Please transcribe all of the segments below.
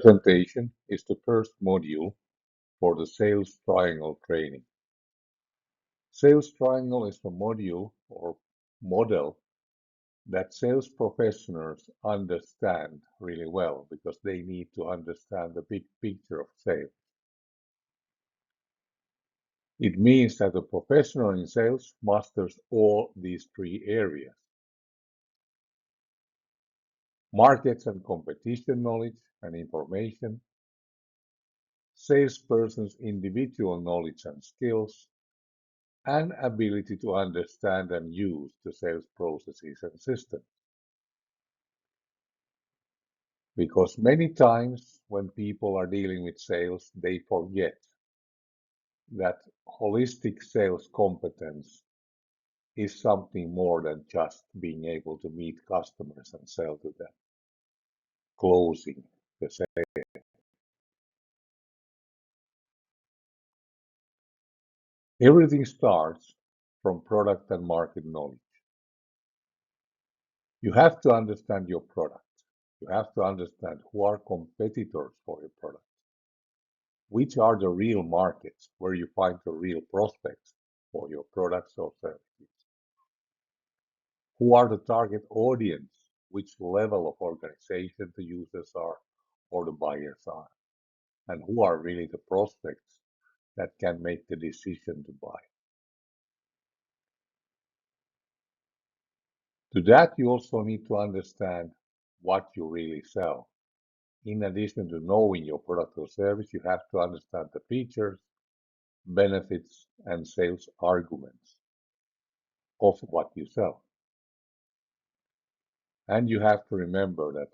Presentation is the first module for the Sales Triangle training. Sales Triangle is a module or model that sales professionals understand really well because they need to understand the big picture of sales. It means that a professional in sales masters all these three areas: markets and competition knowledge and information, salesperson's individual knowledge and skills, and ability to understand and use the sales processes and systems. Because many times when people are dealing with sales, they forget that holistic sales competence is something more than just being able to meet customers and sell to them, closing the sale. Everything starts from product and market knowledge. You have to understand your product. You have to understand who are competitors for your product. Which are the real markets where you find the real prospects for your products or services? Who are the target audience? Which level of organization the users are or the buyers are? And who are really the prospects that can make the decision to buy? To that, you also need to understand what you really sell. In addition to knowing your product or service, you have to understand the features, benefits, and sales arguments of what you sell. And you have to remember that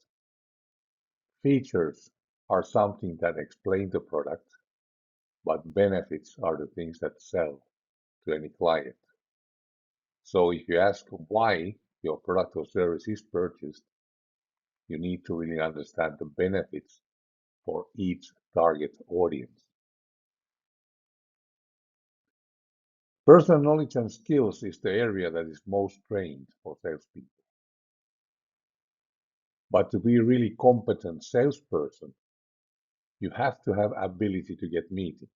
features are something that explain the product, but benefits are the things that sell to any client. So if you ask why your product or service is purchased, you need to really understand the benefits for each target audience. Personal knowledge and skills is the area that is most trained for salespeople. But to be a really competent salesperson, you have to have ability to get meetings.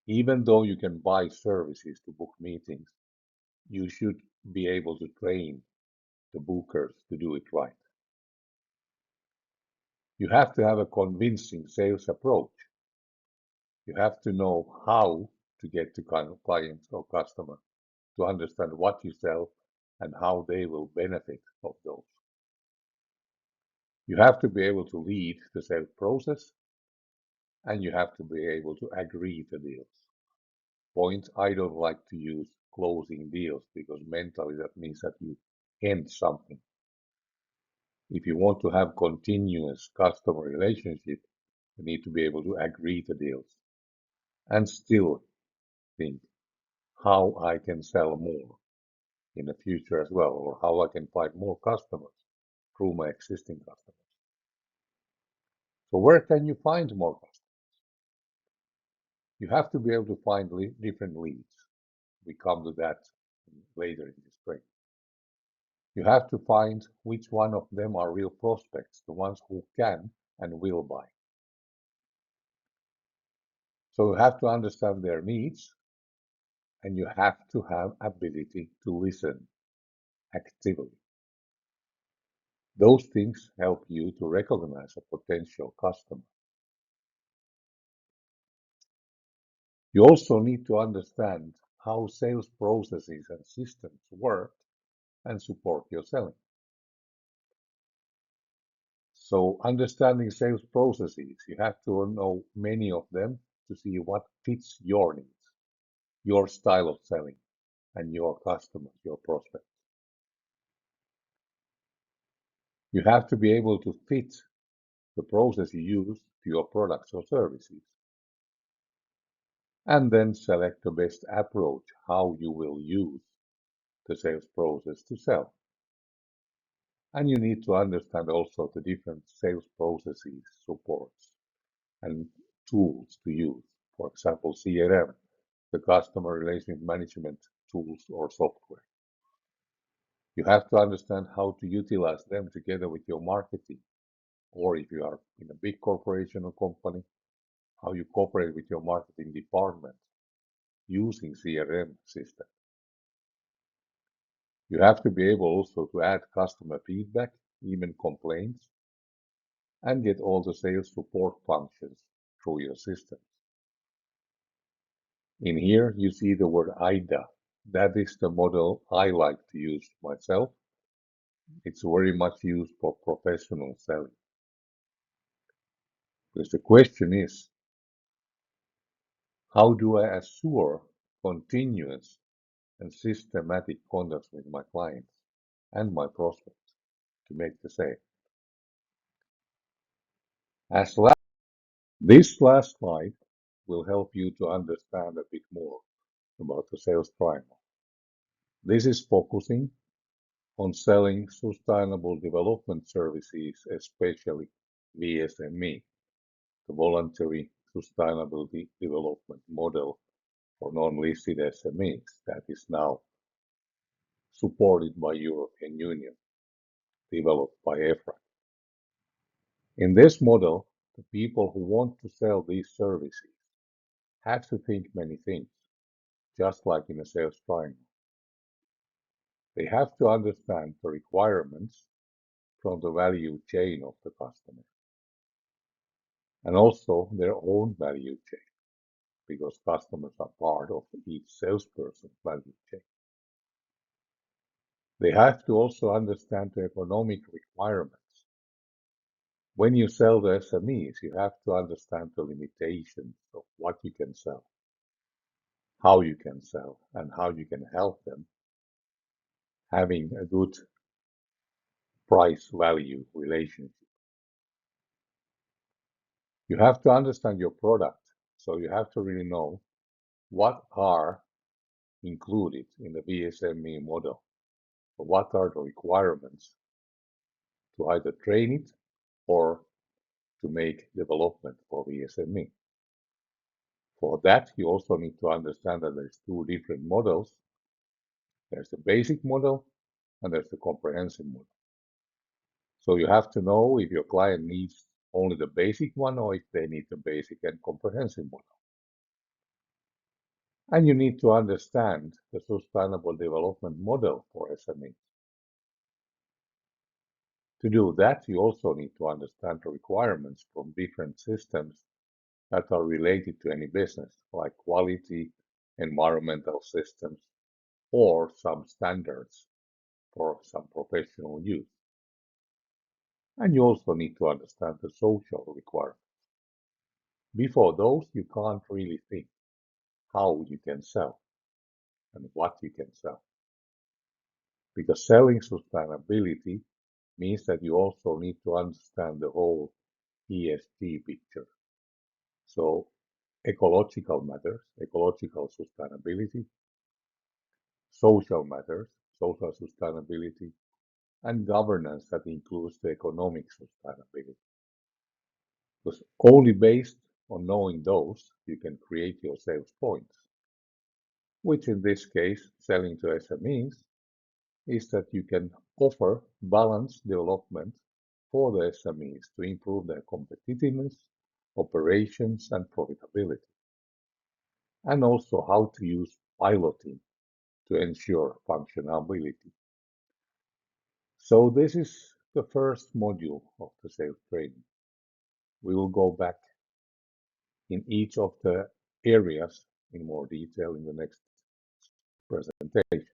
Even though you can buy services to book meetings, you should be able to train the bookers to do it right. You have to have a convincing sales approach. You have to know how to get to clients or customers to understand what you sell and how they will benefit of those. You have to be able to lead the sales process, and you have to be able to agree the deals. Point I don't like to use closing deals because mentally that means that you end something. If you want to have continuous customer relationship, you need to be able to agree the deals and still think how I can sell more in the future as well, or how I can find more customers through my existing customers. So where can you find more customers? You have to be able to find different leads. We come to that later in this training. You have to find which one of them are real prospects, the ones who can and will buy. So you have to understand their needs, and you have to have ability to listen actively. Those things help you to recognize a potential customer. You also need to understand how sales processes and systems work and support your selling. So understanding sales processes, you have to know many of them to see what fits your needs, your style of selling, and your customers, your prospects. You have to be able to fit the process you use to your products or services. And then select the best approach, how you will use the sales process to sell. And you need to understand also the different sales processes, supports, and tools to use. For example, CRM, the customer relationship management tools or software. You have to understand how to utilize them together with your marketing or if you are in a big corporation or company, how you cooperate with your marketing department using CRM system. You have to be able also to add customer feedback, even complaints, and get all the sales support functions through your systems. In here, you see the word IDA. That is the model I like to use myself. It's very much used for professional selling. Because the question is, how do I assure continuous and systematic contact with my clients and my prospects to make the sale? This last slide will help you to understand a bit more about the sales triangle. This is focusing on selling sustainable development services, especially VSME, the Voluntary Sustainability Development Model for non-listed SMEs that is now supported by European Union, developed by EFRA. In this model, the people who want to sell these services have to think many things, just like in a sales triangle. They have to understand the requirements from the value chain of the customer and also their own value chain, because customers are part of each salesperson's value chain. They have to also understand the economic requirements. When you sell the SMEs, you have to understand the limitations of what you can sell, how you can sell, and how you can help them having a good price-value relationship. You have to understand your product, so you have to really know what are included in the VSME model. What are the requirements to either train it or to make development for VSME? For that, you also need to understand that there's two different models. There's the basic model and there's the comprehensive model. So you have to know if your client needs only the basic one or if they need the basic and comprehensive model. And you need to understand the sustainable development model for SMEs. To do that, you also need to understand the requirements from different systems that are related to any business, like quality, environmental systems, or some standards for some professional use. And you also need to understand the social requirements. Before those, you can't really think how you can sell and what you can sell. Because selling sustainability means that you also need to understand the whole ESG picture. So ecological matters, ecological sustainability, social matters, social sustainability, and governance that includes the economic sustainability. Because only based on knowing those, you can create your sales points, which in this case, selling to SMEs, is that you can offer balanced development for the SMEs to improve their competitiveness, operations, and profitability, and also how to use piloting to ensure functionality. So this is the first module of the sales training. We will go back in each of the areas in more detail in the next presentation.